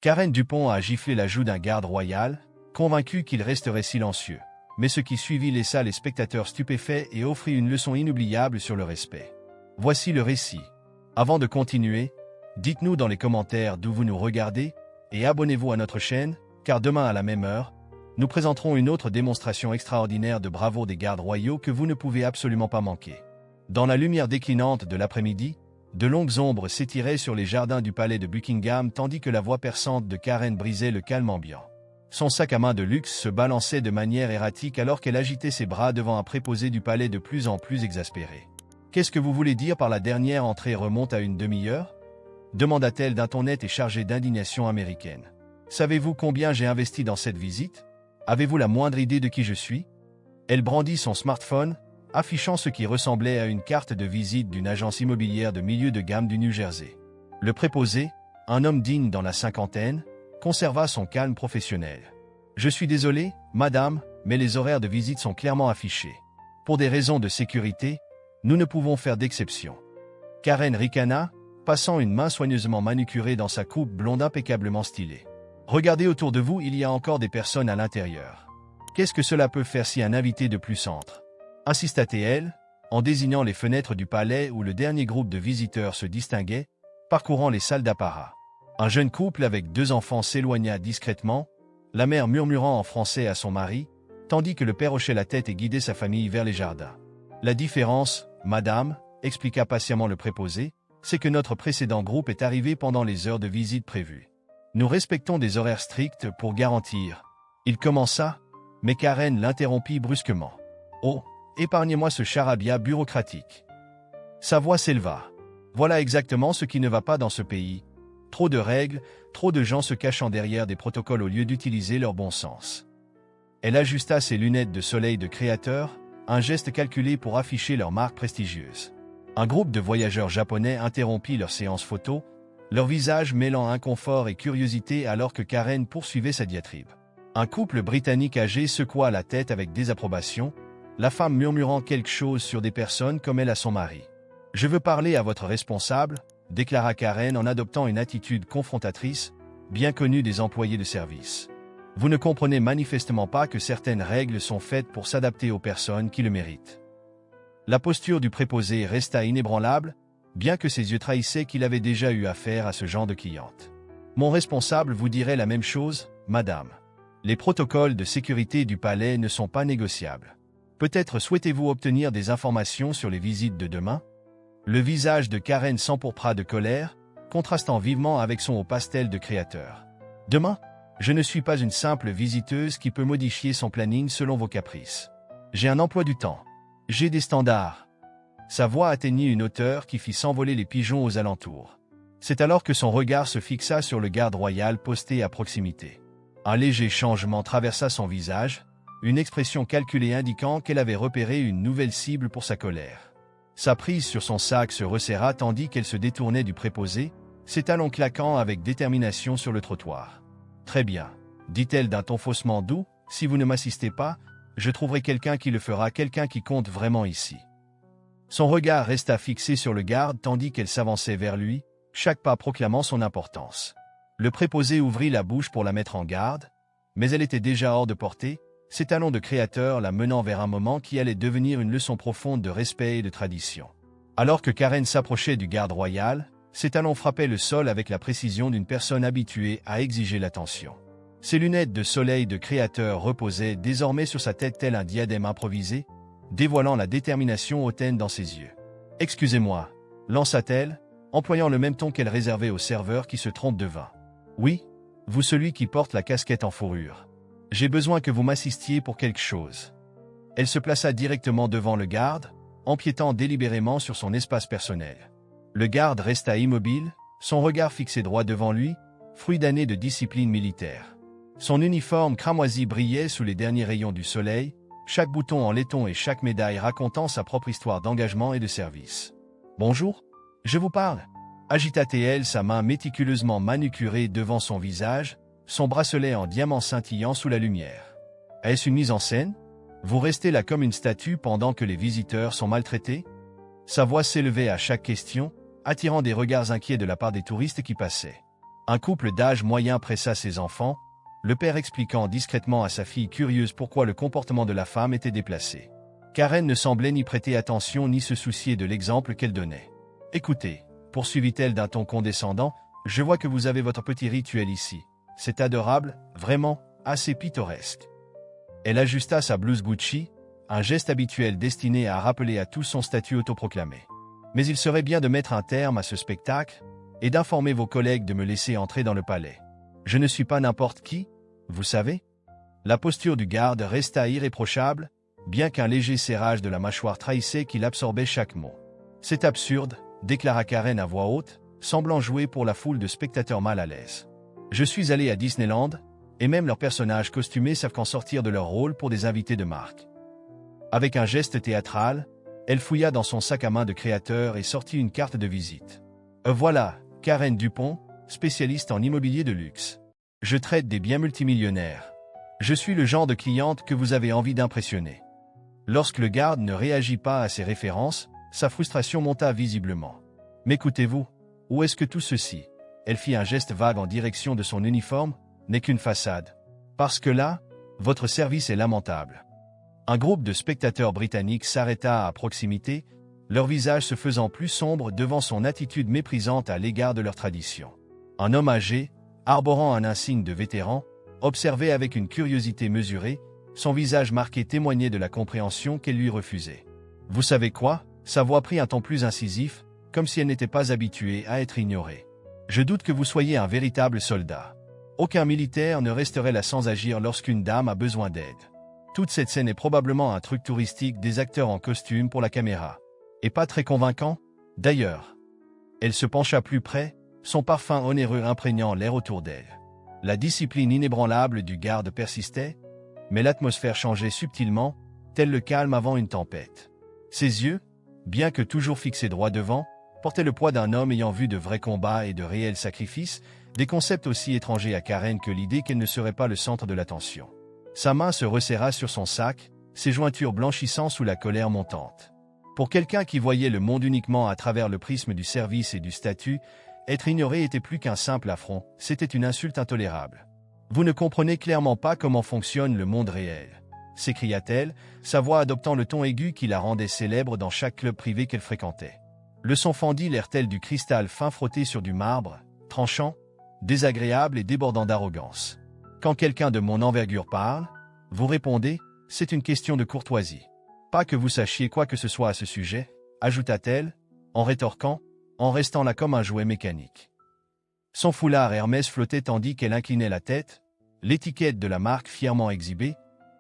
Karen Dupont a giflé la joue d'un garde royal, convaincu qu'il resterait silencieux. Mais ce qui suivit laissa les spectateurs stupéfaits et offrit une leçon inoubliable sur le respect. Voici le récit. Avant de continuer, dites-nous dans les commentaires d'où vous nous regardez et abonnez-vous à notre chaîne, car demain à la même heure, nous présenterons une autre démonstration extraordinaire de bravoure des gardes royaux que vous ne pouvez absolument pas manquer. Dans la lumière déclinante de l'après-midi, de longues ombres s'étiraient sur les jardins du palais de Buckingham tandis que la voix perçante de Karen brisait le calme ambiant. Son sac à main de luxe se balançait de manière erratique alors qu'elle agitait ses bras devant un préposé du palais de plus en plus exaspéré. « Qu'est-ce que vous voulez dire par la dernière entrée remonte à une demi-heure » demanda-t-elle d'un ton net et chargé d'indignation américaine. « Savez-vous combien j'ai investi dans cette visite? Avez-vous la moindre idée de qui je suis ?» Elle brandit son smartphone, affichant ce qui ressemblait à une carte de visite d'une agence immobilière de milieu de gamme du New Jersey. Le préposé, un homme digne dans la cinquantaine, conserva son calme professionnel. « Je suis désolé, madame, mais les horaires de visite sont clairement affichés. Pour des raisons de sécurité, nous ne pouvons faire d'exception. » Karen ricana, passant une main soigneusement manucurée dans sa coupe blonde impeccablement stylée. « Regardez autour de vous, il y a encore des personnes à l'intérieur. Qu'est-ce que cela peut faire si un invité de plus entre » insista-t-elle, en désignant les fenêtres du palais où le dernier groupe de visiteurs se distinguait, parcourant les salles d'apparat. Un jeune couple avec 2 enfants s'éloigna discrètement, la mère murmurant en français à son mari, tandis que le père hochait la tête et guidait sa famille vers les jardins. « La différence, madame, expliqua patiemment le préposé, c'est que notre précédent groupe est arrivé pendant les heures de visite prévues. Nous respectons des horaires stricts pour garantir. » Il commença, mais Karen l'interrompit brusquement. « Oh, épargnez-moi ce charabia bureaucratique. » Sa voix s'éleva. « Voilà exactement ce qui ne va pas dans ce pays. Trop de règles, trop de gens se cachant derrière des protocoles au lieu d'utiliser leur bon sens. » Elle ajusta ses lunettes de soleil de créateur, un geste calculé pour afficher leur marque prestigieuse. Un groupe de voyageurs japonais interrompit leur séance photo, leur visage mêlant inconfort et curiosité alors que Karen poursuivait sa diatribe. Un couple britannique âgé secoua la tête avec désapprobation, la femme murmurant quelque chose sur des personnes comme elle à son mari. « Je veux parler à votre responsable », déclara Karen en adoptant une attitude confrontatrice, bien connue des employés de service. « Vous ne comprenez manifestement pas que certaines règles sont faites pour s'adapter aux personnes qui le méritent. » La posture du préposé resta inébranlable, bien que ses yeux trahissaient qu'il avait déjà eu affaire à ce genre de cliente. « Mon responsable vous dirait la même chose, madame. Les protocoles de sécurité du palais ne sont pas négociables. Peut-être souhaitez-vous obtenir des informations sur les visites de demain ?» Le visage de Karen s'empourpra de colère, contrastant vivement avec son haut pastel de créateur. « Demain, je ne suis pas une simple visiteuse qui peut modifier son planning selon vos caprices. J'ai un emploi du temps. J'ai des standards. » Sa voix atteignit une hauteur qui fit s'envoler les pigeons aux alentours. C'est alors que son regard se fixa sur le garde royal posté à proximité. Un léger changement traversa son visage, une expression calculée indiquant qu'elle avait repéré une nouvelle cible pour sa colère. Sa prise sur son sac se resserra tandis qu'elle se détournait du préposé, ses talons claquant avec détermination sur le trottoir. « Très bien, » dit-elle d'un ton faussement doux, « si vous ne m'assistez pas, je trouverai quelqu'un qui le fera, quelqu'un qui compte vraiment ici. » Son regard resta fixé sur le garde tandis qu'elle s'avançait vers lui, chaque pas proclamant son importance. Le préposé ouvrit la bouche pour la mettre en garde, mais elle était déjà hors de portée, ses talons de créateur la menant vers un moment qui allait devenir une leçon profonde de respect et de tradition. Alors que Karen s'approchait du garde royal, ses talons frappaient le sol avec la précision d'une personne habituée à exiger l'attention. Ses lunettes de soleil de créateur reposaient désormais sur sa tête tel un diadème improvisé, dévoilant la détermination hautaine dans ses yeux. « Excusez-moi, » lança-t-elle, employant le même ton qu'elle réservait aux serveurs qui se trompent de vin. « Oui, vous celui qui porte la casquette en fourrure. J'ai besoin que vous m'assistiez pour quelque chose. » Elle se plaça directement devant le garde, empiétant délibérément sur son espace personnel. Le garde resta immobile, son regard fixé droit devant lui, fruit d'années de discipline militaire. Son uniforme cramoisi brillait sous les derniers rayons du soleil, chaque bouton en laiton et chaque médaille racontant sa propre histoire d'engagement et de service. « Bonjour, je vous parle » agita-t-elle sa main méticuleusement manucurée devant son visage, son bracelet en diamant scintillant sous la lumière. « Est-ce une mise en scène? Vous restez là comme une statue pendant que les visiteurs sont maltraités ?» Sa voix s'élevait à chaque question, attirant des regards inquiets de la part des touristes qui passaient. Un couple d'âge moyen pressa ses enfants, le père expliquant discrètement à sa fille curieuse pourquoi le comportement de la femme était déplacé. Karen ne semblait ni prêter attention ni se soucier de l'exemple qu'elle donnait. « Écoutez, poursuivit-elle d'un ton condescendant, je vois que vous avez votre petit rituel ici. C'est adorable, vraiment, assez pittoresque. » Elle ajusta sa blouse Gucci, un geste habituel destiné à rappeler à tous son statut autoproclamé. « Mais il serait bien de mettre un terme à ce spectacle et d'informer vos collègues de me laisser entrer dans le palais. Je ne suis pas n'importe qui, vous savez. » La posture du garde resta irréprochable, bien qu'un léger serrage de la mâchoire trahissait qu'il absorbait chaque mot. « C'est absurde, » déclara Karen à voix haute, semblant jouer pour la foule de spectateurs mal à l'aise. « Je suis allé à Disneyland, et même leurs personnages costumés savent qu'en sortir de leur rôle pour des invités de marque. » Avec un geste théâtral, elle fouilla dans son sac à main de créateur et sortit une carte de visite. « Voilà, Karen Dupont, spécialiste en immobilier de luxe. Je traite des biens multimillionnaires. Je suis le genre de cliente que vous avez envie d'impressionner. » Lorsque le garde ne réagit pas à ses références, sa frustration monta visiblement. « M'écoutez-vous? Où est-ce que tout ceci, » elle fit un geste vague en direction de son uniforme, « n'est qu'une façade. Parce que là, votre service est lamentable. » Un groupe de spectateurs britanniques s'arrêta à proximité, leur visage se faisant plus sombre devant son attitude méprisante à l'égard de leur tradition. Un homme âgé, arborant un insigne de vétéran, observait avec une curiosité mesurée, son visage marqué témoignait de la compréhension qu'elle lui refusait. « Vous savez quoi ?» Sa voix prit un ton plus incisif, comme si elle n'était pas habituée à être ignorée. « Je doute que vous soyez un véritable soldat. Aucun militaire ne resterait là sans agir lorsqu'une dame a besoin d'aide. Toute cette scène est probablement un truc touristique des acteurs en costume pour la caméra. Et pas très convaincant, d'ailleurs. » Elle se pencha plus près, son parfum onéreux imprégnant l'air autour d'elle. La discipline inébranlable du garde persistait, mais l'atmosphère changeait subtilement, tel le calme avant une tempête. Ses yeux, bien que toujours fixés droit devant, portaient le poids d'un homme ayant vu de vrais combats et de réels sacrifices, des concepts aussi étrangers à Karen que l'idée qu'elle ne serait pas le centre de l'attention. Sa main se resserra sur son sac, ses jointures blanchissant sous la colère montante. Pour quelqu'un qui voyait le monde uniquement à travers le prisme du service et du statut, être ignoré était plus qu'un simple affront, c'était une insulte intolérable. « Vous ne comprenez clairement pas comment fonctionne le monde réel », s'écria-t-elle, sa voix adoptant le ton aigu qui la rendait célèbre dans chaque club privé qu'elle fréquentait. Le son fendit l'air tel du cristal fin frotté sur du marbre, tranchant, désagréable et débordant d'arrogance. « Quand quelqu'un de mon envergure parle, vous répondez, c'est une question de courtoisie. Pas que vous sachiez quoi que ce soit à ce sujet, » ajouta-t-elle, en rétorquant, en restant là comme un jouet mécanique. Son foulard Hermès flottait tandis qu'elle inclinait la tête, l'étiquette de la marque fièrement exhibée,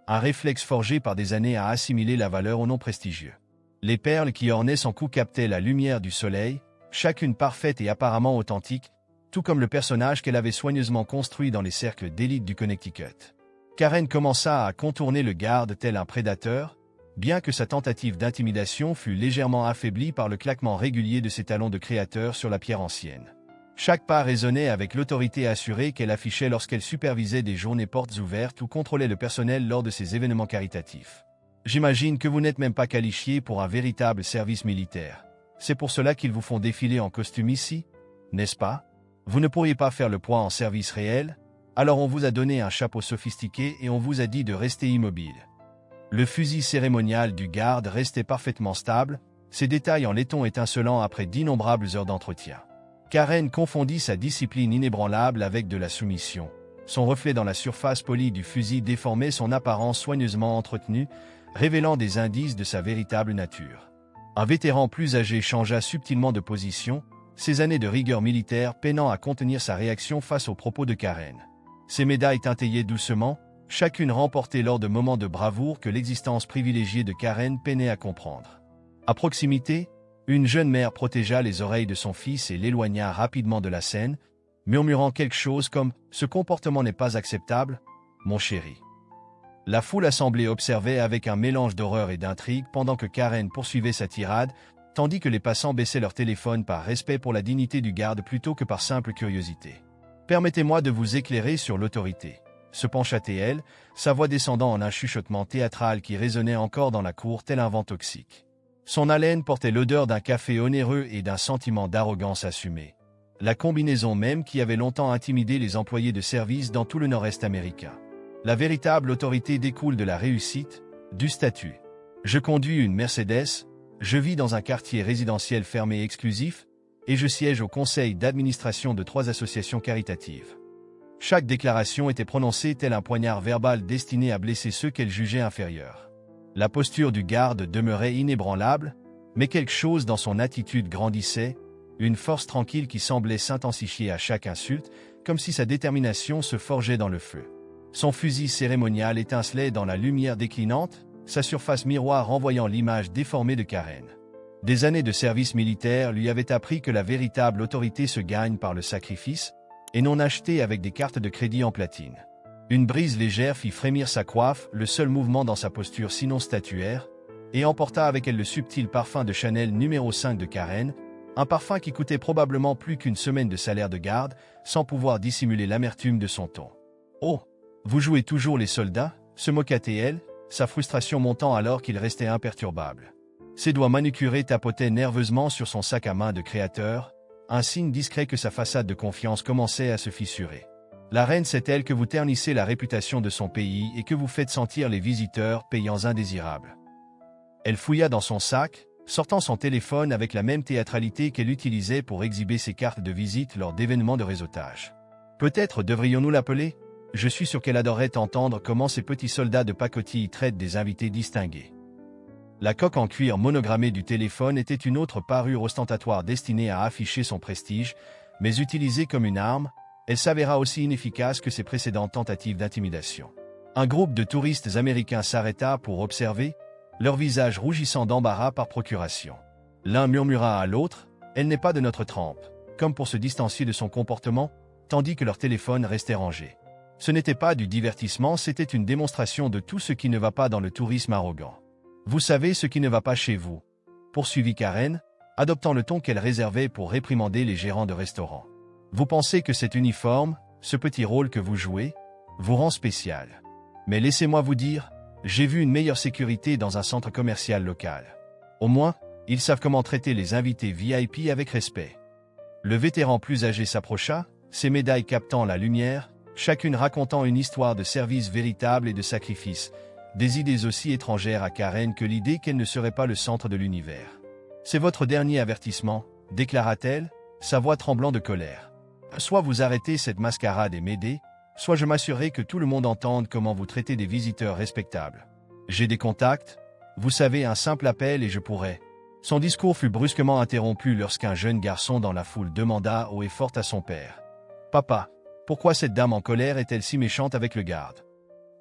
un réflexe forgé par des années à assimiler la valeur au nom prestigieux. Les perles qui ornaient son cou captaient la lumière du soleil, chacune parfaite et apparemment authentique, tout comme le personnage qu'elle avait soigneusement construit dans les cercles d'élite du Connecticut. Karen commença à contourner le garde tel un prédateur, bien que sa tentative d'intimidation fût légèrement affaiblie par le claquement régulier de ses talons de créateur sur la pierre ancienne. Chaque pas résonnait avec l'autorité assurée qu'elle affichait lorsqu'elle supervisait des journées portes ouvertes ou contrôlait le personnel lors de ses événements caritatifs. « J'imagine que vous n'êtes même pas qualifié pour un véritable service militaire. C'est pour cela qu'ils vous font défiler en costume ici, n'est-ce pas? Vous ne pourriez pas faire le poids en service réel, alors on vous a donné un chapeau sophistiqué et on vous a dit de rester immobile. » Le fusil cérémonial du garde restait parfaitement stable, ses détails en laiton étincelant après d'innombrables heures d'entretien. Karen confondit sa discipline inébranlable avec de la soumission. Son reflet dans la surface polie du fusil déformait son apparence soigneusement entretenue, révélant des indices de sa véritable nature. Un vétéran plus âgé changea subtilement de position, ses années de rigueur militaire peinant à contenir sa réaction face aux propos de Karen. Ses médailles tintillaient doucement, chacune remportée lors de moments de bravoure que l'existence privilégiée de Karen peinait à comprendre. À proximité, une jeune mère protégea les oreilles de son fils et l'éloigna rapidement de la scène, murmurant quelque chose comme « Ce comportement n'est pas acceptable, mon chéri ». La foule assemblée observait avec un mélange d'horreur et d'intrigue pendant que Karen poursuivait sa tirade, tandis que les passants baissaient leur téléphone par respect pour la dignité du garde plutôt que par simple curiosité. « Permettez-moi de vous éclairer sur l'autorité », se pencha-t-elle, sa voix descendant en un chuchotement théâtral qui résonnait encore dans la cour tel un vent toxique. Son haleine portait l'odeur d'un café onéreux et d'un sentiment d'arrogance assumée. la combinaison même qui avait longtemps intimidé les employés de service dans tout le nord-est américain. La véritable autorité découle de la réussite, du statut. Je conduis une Mercedes, je vis dans un quartier résidentiel fermé exclusif, et je siège au conseil d'administration de 3 associations caritatives. Chaque déclaration était prononcée tel un poignard verbal destiné à blesser ceux qu'elle jugeait inférieurs. La posture du garde demeurait inébranlable, mais quelque chose dans son attitude grandissait, une force tranquille qui semblait s'intensifier à chaque insulte, comme si sa détermination se forgeait dans le feu. Son fusil cérémonial étincelait dans la lumière déclinante, sa surface miroir renvoyant l'image déformée de Karen. Des années de service militaire lui avaient appris que la véritable autorité se gagne par le sacrifice, et non achetée avec des cartes de crédit en platine. Une brise légère fit frémir sa coiffe, le seul mouvement dans sa posture sinon statuaire, et emporta avec elle le subtil parfum de Chanel numéro 5 de Karen, un parfum qui coûtait probablement plus qu'une semaine de salaire de garde, sans pouvoir dissimuler l'amertume de son ton. « Oh, vous jouez toujours les soldats ?» se moqua-t-elle, sa frustration montant alors qu'il restait imperturbable. Ses doigts manucurés tapotaient nerveusement sur son sac à main de créateur, un signe discret que sa façade de confiance commençait à se fissurer. La reine sait-elle que vous ternissez la réputation de son pays et que vous faites sentir les visiteurs payants indésirables. Elle fouilla dans son sac, sortant son téléphone avec la même théâtralité qu'elle utilisait pour exhiber ses cartes de visite lors d'événements de réseautage. Peut-être devrions-nous l'appeler ? Je suis sûr qu'elle adorerait entendre comment ces petits soldats de pacotille traitent des invités distingués. La coque en cuir monogrammée du téléphone était une autre parure ostentatoire destinée à afficher son prestige, mais utilisée comme une arme, elle s'avéra aussi inefficace que ses précédentes tentatives d'intimidation. Un groupe de touristes américains s'arrêta pour observer, leur visage rougissant d'embarras par procuration. L'un murmura à l'autre, « Elle n'est pas de notre trempe », comme pour se distancier de son comportement, tandis que leur téléphone restait rangé. Ce n'était pas du divertissement, c'était une démonstration de tout ce qui ne va pas dans le tourisme arrogant. « Vous savez ce qui ne va pas chez vous », poursuivit Karen, adoptant le ton qu'elle réservait pour réprimander les gérants de restaurants. « Vous pensez que cet uniforme, ce petit rôle que vous jouez, vous rend spécial. Mais laissez-moi vous dire, j'ai vu une meilleure sécurité dans un centre commercial local. Au moins, ils savent comment traiter les invités VIP avec respect. » Le vétéran plus âgé s'approcha, ses médailles captant la lumière, chacune racontant une histoire de service véritable et de sacrifice, des idées aussi étrangères à Karen que l'idée qu'elle ne serait pas le centre de l'univers. « C'est votre dernier avertissement, » déclara-t-elle, sa voix tremblant de colère. « Soit vous arrêtez cette mascarade et m'aidez, soit je m'assurerai que tout le monde entende comment vous traitez des visiteurs respectables. J'ai des contacts, vous savez, un simple appel et je pourrai. » Son discours fut brusquement interrompu lorsqu'un jeune garçon dans la foule demanda haut et fort à son père. « Papa, pourquoi cette dame en colère est-elle si méchante avec le garde ?»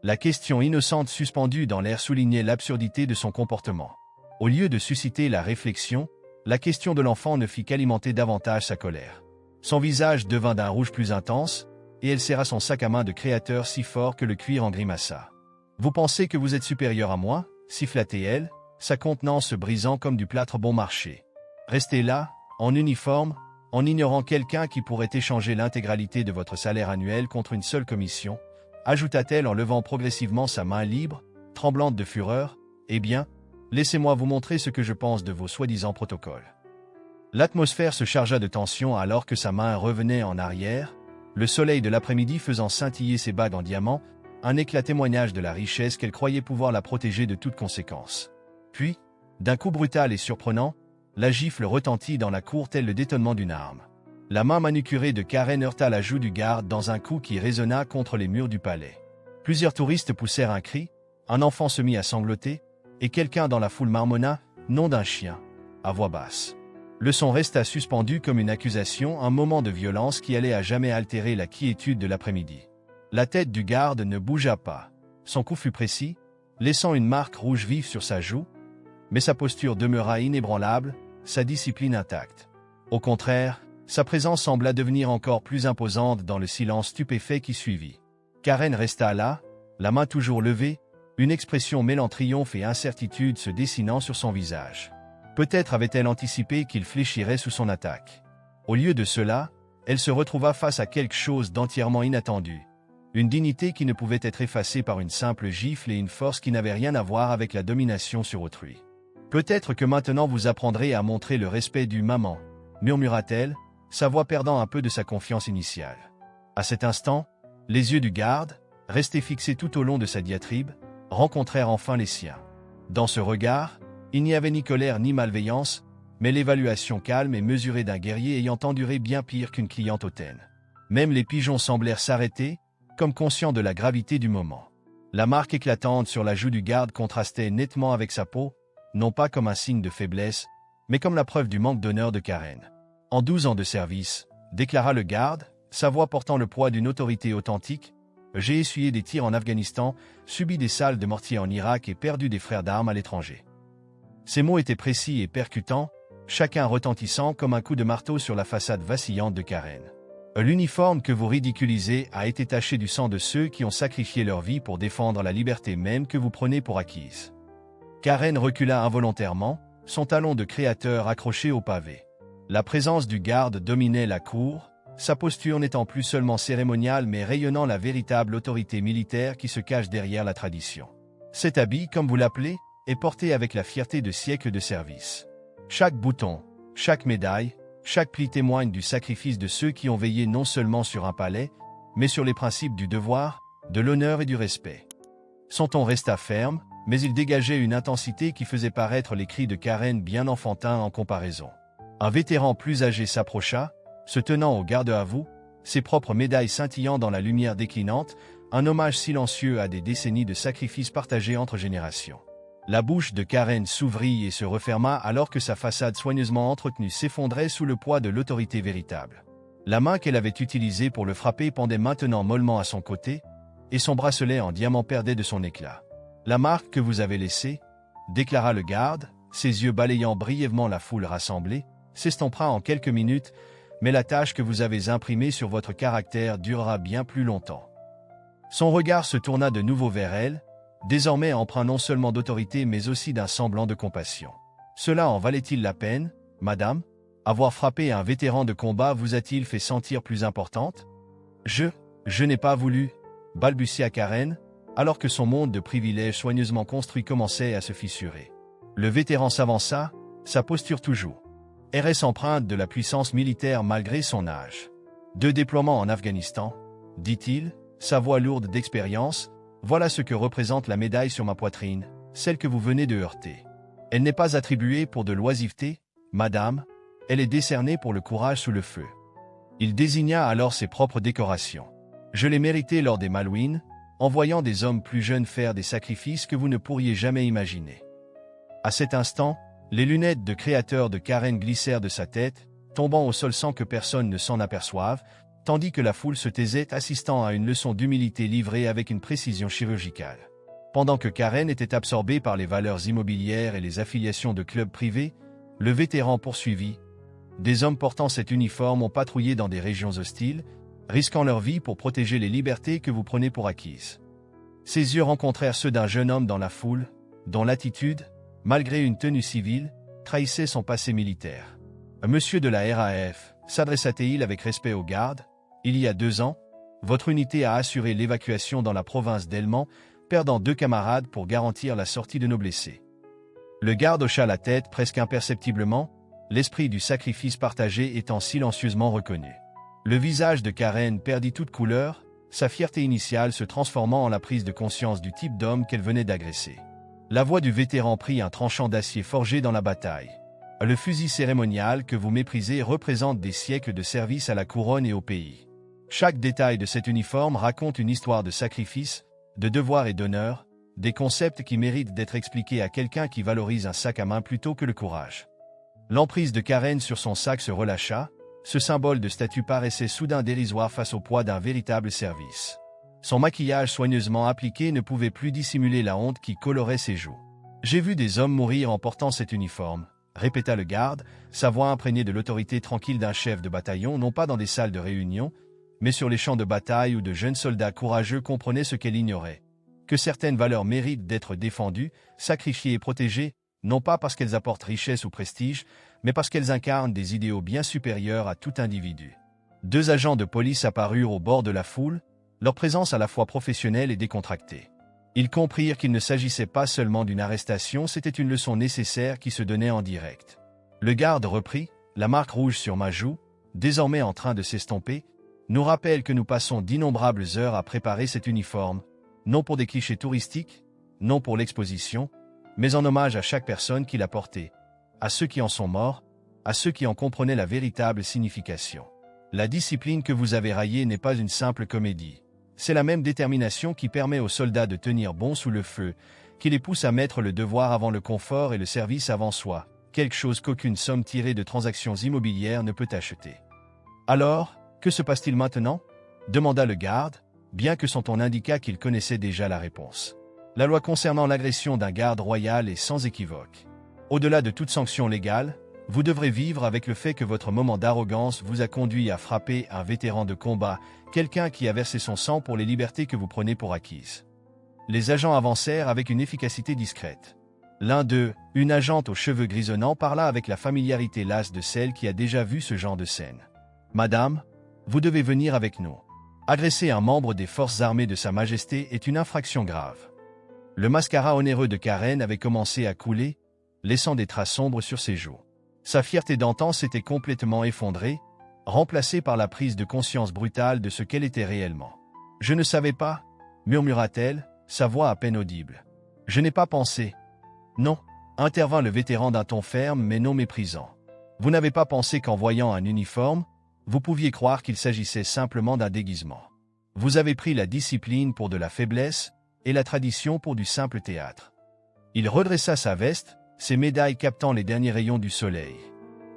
La question innocente suspendue dans l'air soulignait l'absurdité de son comportement. Au lieu de susciter la réflexion, la question de l'enfant ne fit qu'alimenter davantage sa colère. Son visage devint d'un rouge plus intense, et elle serra son sac à main de créateur si fort que le cuir en grimaça. « Vous pensez que vous êtes supérieur à moi ?» siffla-t-elle, sa contenance se brisant comme du plâtre bon marché. « Restez là, en uniforme, en ignorant quelqu'un qui pourrait échanger l'intégralité de votre salaire annuel contre une seule commission, ajouta-t-elle en levant progressivement sa main libre, tremblante de fureur, « Eh bien, laissez-moi vous montrer ce que je pense de vos soi-disant protocoles. » L'atmosphère se chargea de tension alors que sa main revenait en arrière, le soleil de l'après-midi faisant scintiller ses bagues en diamant, un éclat témoignage de la richesse qu'elle croyait pouvoir la protéger de toute conséquence. Puis, d'un coup brutal et surprenant, la gifle retentit dans la cour tel le détonnement d'une arme. La main manucurée de Karen heurta la joue du garde dans un coup qui résonna contre les murs du palais. Plusieurs touristes poussèrent un cri, un enfant se mit à sangloter, et quelqu'un dans la foule marmonna « nom d'un chien » à voix basse. Le son resta suspendu comme une accusation, un moment de violence qui allait à jamais altérer la quiétude de l'après-midi. La tête du garde ne bougea pas. Son coup fut précis, laissant une marque rouge vive sur sa joue, mais sa posture demeura inébranlable, sa discipline intacte. Au contraire, sa présence sembla devenir encore plus imposante dans le silence stupéfait qui suivit. Karen resta là, la main toujours levée, une expression mêlant triomphe et incertitude se dessinant sur son visage. Peut-être avait-elle anticipé qu'il fléchirait sous son attaque. Au lieu de cela, elle se retrouva face à quelque chose d'entièrement inattendu. Une dignité qui ne pouvait être effacée par une simple gifle et une force qui n'avait rien à voir avec la domination sur autrui. « Peut-être que maintenant vous apprendrez à montrer le respect du maman », murmura-t-elle, sa voix perdant un peu de sa confiance initiale. À cet instant, les yeux du garde, restés fixés tout au long de sa diatribe, rencontrèrent enfin les siens. Dans ce regard, il n'y avait ni colère ni malveillance, mais l'évaluation calme et mesurée d'un guerrier ayant enduré bien pire qu'une cliente hautaine. Même les pigeons semblèrent s'arrêter, comme conscients de la gravité du moment. La marque éclatante sur la joue du garde contrastait nettement avec sa peau, non pas comme un signe de faiblesse, mais comme la preuve du manque d'honneur de Karen. En 12 ans de service, déclara le garde, sa voix portant le poids d'une autorité authentique, j'ai essuyé des tirs en Afghanistan, subi des salles de mortier en Irak et perdu des frères d'armes à l'étranger. Ces mots étaient précis et percutants, chacun retentissant comme un coup de marteau sur la façade vacillante de Karen. L'uniforme que vous ridiculisez a été taché du sang de ceux qui ont sacrifié leur vie pour défendre la liberté même que vous prenez pour acquise. Karen recula involontairement, son talon de créateur accroché au pavé. La présence du garde dominait la cour, sa posture n'étant plus seulement cérémoniale mais rayonnant la véritable autorité militaire qui se cache derrière la tradition. Cet habit, comme vous l'appelez, est porté avec la fierté de siècles de service. Chaque bouton, chaque médaille, chaque pli témoigne du sacrifice de ceux qui ont veillé non seulement sur un palais, mais sur les principes du devoir, de l'honneur et du respect. Son ton resta ferme, mais il dégageait une intensité qui faisait paraître les cris de Karen bien enfantins en comparaison. Un vétéran plus âgé s'approcha, se tenant au garde à vous, ses propres médailles scintillant dans la lumière déclinante, un hommage silencieux à des décennies de sacrifices partagés entre générations. La bouche de Karen s'ouvrit et se referma alors que sa façade soigneusement entretenue s'effondrait sous le poids de l'autorité véritable. La main qu'elle avait utilisée pour le frapper pendait maintenant mollement à son côté, et son bracelet en diamant perdait de son éclat. « La marque que vous avez laissée, » déclara le garde, ses yeux balayant brièvement la foule rassemblée, s'estompera en quelques minutes, mais la tâche que vous avez imprimée sur votre caractère durera bien plus longtemps. Son regard se tourna de nouveau vers elle, désormais empreint non seulement d'autorité mais aussi d'un semblant de compassion. Cela en valait-il la peine, madame? Avoir frappé un vétéran de combat vous a-t-il fait sentir plus importante? Je n'ai pas voulu, balbutia Karen, alors que son monde de privilèges soigneusement construit commençait à se fissurer. Le vétéran s'avança, sa posture toujours. RS empreinte de la puissance militaire malgré son âge. 2 déploiements en Afghanistan, dit-il, sa voix lourde d'expérience. Voilà ce que représente la médaille sur ma poitrine, celle que vous venez de heurter. Elle n'est pas attribuée pour de l'oisiveté, madame, elle est décernée pour le courage sous le feu. Il désigna alors ses propres décorations. Je l'ai mérité lors des Malouines, en voyant des hommes plus jeunes faire des sacrifices que vous ne pourriez jamais imaginer. À cet instant, les lunettes de créateur de Karen glissèrent de sa tête, tombant au sol sans que personne ne s'en aperçoive, tandis que la foule se taisait assistant à une leçon d'humilité livrée avec une précision chirurgicale. Pendant que Karen était absorbée par les valeurs immobilières et les affiliations de clubs privés, le vétéran poursuivit. Des hommes portant cet uniforme ont patrouillé dans des régions hostiles, risquant leur vie pour protéger les libertés que vous prenez pour acquises. Ses yeux rencontrèrent ceux d'un jeune homme dans la foule, dont l'attitude, malgré une tenue civile, trahissait son passé militaire. Monsieur de la RAF, s'adressa-t-il avec respect aux gardes, il y a 2 ans, votre unité a assuré l'évacuation dans la province d'Helmand, perdant 2 camarades pour garantir la sortie de nos blessés. Le garde hocha la tête presque imperceptiblement, l'esprit du sacrifice partagé étant silencieusement reconnu. Le visage de Karen perdit toute couleur, sa fierté initiale se transformant en la prise de conscience du type d'homme qu'elle venait d'agresser. La voix du vétéran prit un tranchant d'acier forgé dans la bataille. Le fusil cérémonial que vous méprisez représente des siècles de service à la couronne et au pays. Chaque détail de cet uniforme raconte une histoire de sacrifice, de devoir et d'honneur, des concepts qui méritent d'être expliqués à quelqu'un qui valorise un sac à main plutôt que le courage. L'emprise de Karen sur son sac se relâcha, ce symbole de statut paraissait soudain dérisoire face au poids d'un véritable service. Son maquillage soigneusement appliqué ne pouvait plus dissimuler la honte qui colorait ses joues. J'ai vu des hommes mourir en portant cet uniforme, répéta le garde, sa voix imprégnée de l'autorité tranquille d'un chef de bataillon, non pas dans des salles de réunion, mais sur les champs de bataille où de jeunes soldats courageux comprenaient ce qu'elle ignorait. Que certaines valeurs méritent d'être défendues, sacrifiées et protégées, non pas parce qu'elles apportent richesse ou prestige, mais parce qu'elles incarnent des idéaux bien supérieurs à tout individu. 2 agents de police apparurent au bord de la foule, leur présence à la fois professionnelle et décontractée. Ils comprirent qu'il ne s'agissait pas seulement d'une arrestation, c'était une leçon nécessaire qui se donnait en direct. Le garde reprit, la marque rouge sur ma joue, désormais en train de s'estomper, nous rappelle que nous passons d'innombrables heures à préparer cet uniforme, non pour des clichés touristiques, non pour l'exposition, mais en hommage à chaque personne qui l'a porté, à ceux qui en sont morts, à ceux qui en comprenaient la véritable signification. La discipline que vous avez raillée n'est pas une simple comédie. C'est la même détermination qui permet aux soldats de tenir bon sous le feu, qui les pousse à mettre le devoir avant le confort et le service avant soi, quelque chose qu'aucune somme tirée de transactions immobilières ne peut acheter. Alors, que se passe-t-il maintenant? Demanda le garde, bien que son ton indiqua qu'il connaissait déjà la réponse. La loi concernant l'agression d'un garde royal est sans équivoque. Au-delà de toute sanction légale, vous devrez vivre avec le fait que votre moment d'arrogance vous a conduit à frapper un vétéran de combat, quelqu'un qui a versé son sang pour les libertés que vous prenez pour acquises. Les agents avancèrent avec une efficacité discrète. L'un d'eux, une agente aux cheveux grisonnants, parla avec la familiarité lasse de celle qui a déjà vu ce genre de scène. « Madame, vous devez venir avec nous. Agresser un membre des forces armées de Sa Majesté est une infraction grave. » Le mascara onéreux de Karen avait commencé à couler, laissant des traces sombres sur ses joues. Sa fierté d'antan s'était complètement effondrée, remplacée par la prise de conscience brutale de ce qu'elle était réellement. « Je ne savais pas, » murmura-t-elle, sa voix à peine audible. « Je n'ai pas pensé. »« Non, » intervint le vétéran d'un ton ferme mais non méprisant. « Vous n'avez pas pensé qu'en voyant un uniforme, vous pouviez croire qu'il s'agissait simplement d'un déguisement. Vous avez pris la discipline pour de la faiblesse et la tradition pour du simple théâtre. » Il redressa sa veste, ses médailles captant les derniers rayons du soleil.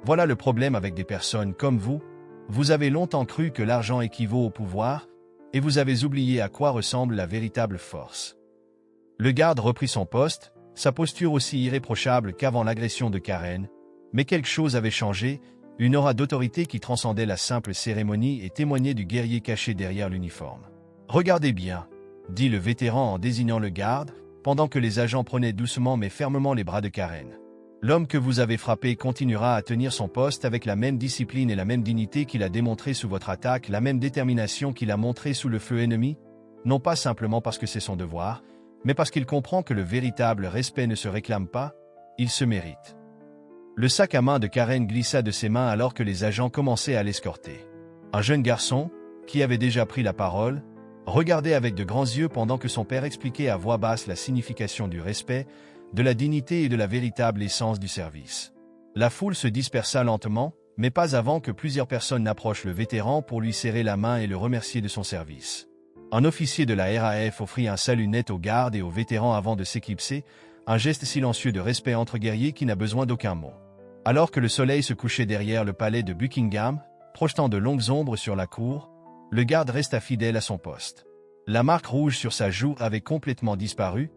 Voilà le problème avec des personnes comme vous. Vous avez longtemps cru que l'argent équivaut au pouvoir, et vous avez oublié à quoi ressemble la véritable force. Le garde reprit son poste, sa posture aussi irréprochable qu'avant l'agression de Karen, mais quelque chose avait changé, une aura d'autorité qui transcendait la simple cérémonie et témoignait du guerrier caché derrière l'uniforme. « Regardez bien, » dit le vétéran en désignant le garde, pendant que les agents prenaient doucement mais fermement les bras de Karen. L'homme que vous avez frappé continuera à tenir son poste avec la même discipline et la même dignité qu'il a démontré sous votre attaque, la même détermination qu'il a montré sous le feu ennemi, non pas simplement parce que c'est son devoir, mais parce qu'il comprend que le véritable respect ne se réclame pas, il se mérite. Le sac à main de Karen glissa de ses mains alors que les agents commençaient à l'escorter. Un jeune garçon, qui avait déjà pris la parole, regardait avec de grands yeux pendant que son père expliquait à voix basse la signification du respect, de la dignité et de la véritable essence du service. La foule se dispersa lentement, mais pas avant que plusieurs personnes n'approchent le vétéran pour lui serrer la main et le remercier de son service. Un officier de la RAF offrit un salut net aux gardes et aux vétérans avant de s'éclipser, un geste silencieux de respect entre guerriers qui n'a besoin d'aucun mot. Alors que le soleil se couchait derrière le palais de Buckingham, projetant de longues ombres sur la cour, le garde resta fidèle à son poste. La marque rouge sur sa joue avait complètement disparu,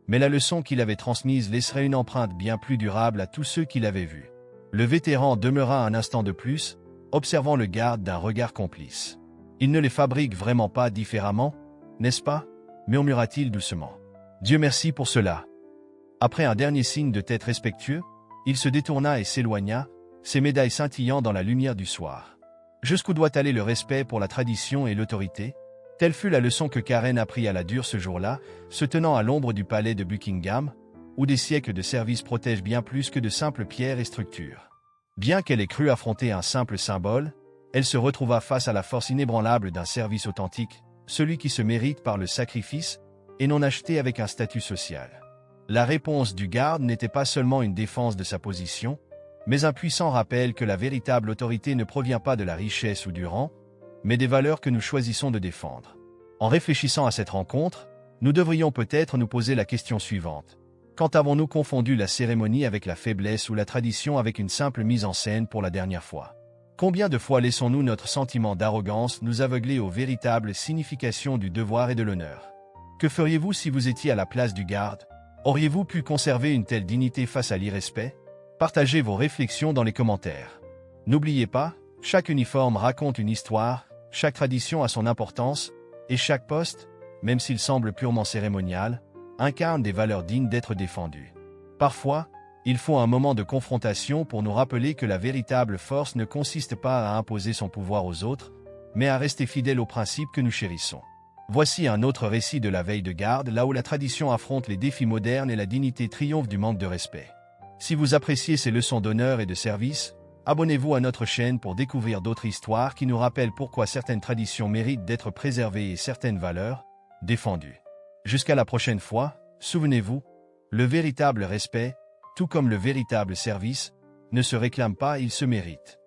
mais la leçon qu'il avait transmise laisserait une empreinte bien plus durable à tous ceux qui l'avaient vu. Le vétéran demeura un instant de plus, observant le garde d'un regard complice. « Il ne les fabrique vraiment pas différemment, n'est-ce pas ?» murmura-t-il doucement. « Dieu merci pour cela. » Après un dernier signe de tête respectueux, il se détourna et s'éloigna, ses médailles scintillant dans la lumière du soir. Jusqu'où doit aller le respect pour la tradition et l'autorité? Telle fut la leçon que Karen apprit à la dure ce jour-là, se tenant à l'ombre du palais de Buckingham, où des siècles de service protègent bien plus que de simples pierres et structures. Bien qu'elle ait cru affronter un simple symbole, elle se retrouva face à la force inébranlable d'un service authentique, celui qui se mérite par le sacrifice et non acheté avec un statut social. La réponse du garde n'était pas seulement une défense de sa position, mais un puissant rappel que la véritable autorité ne provient pas de la richesse ou du rang, mais des valeurs que nous choisissons de défendre. En réfléchissant à cette rencontre, nous devrions peut-être nous poser la question suivante. Quand avons-nous confondu la cérémonie avec la faiblesse ou la tradition avec une simple mise en scène pour la dernière fois? Combien de fois laissons-nous notre sentiment d'arrogance nous aveugler aux véritables significations du devoir et de l'honneur? Que feriez-vous si vous étiez à la place du garde? Auriez-vous pu conserver une telle dignité face à l'irrespect? Partagez vos réflexions dans les commentaires. N'oubliez pas, chaque uniforme raconte une histoire, chaque tradition a son importance, et chaque poste, même s'il semble purement cérémonial, incarne des valeurs dignes d'être défendues. Parfois, il faut un moment de confrontation pour nous rappeler que la véritable force ne consiste pas à imposer son pouvoir aux autres, mais à rester fidèle aux principes que nous chérissons. Voici un autre récit de la veille de garde, là où la tradition affronte les défis modernes et la dignité triomphe du manque de respect. Si vous appréciez ces leçons d'honneur et de service, Abonnez-vous à notre chaîne pour découvrir d'autres histoires qui nous rappellent pourquoi certaines traditions méritent d'être préservées et certaines valeurs défendues. Jusqu'à la prochaine fois, souvenez-vous, le véritable respect, tout comme le véritable service, ne se réclame pas, il se mérite.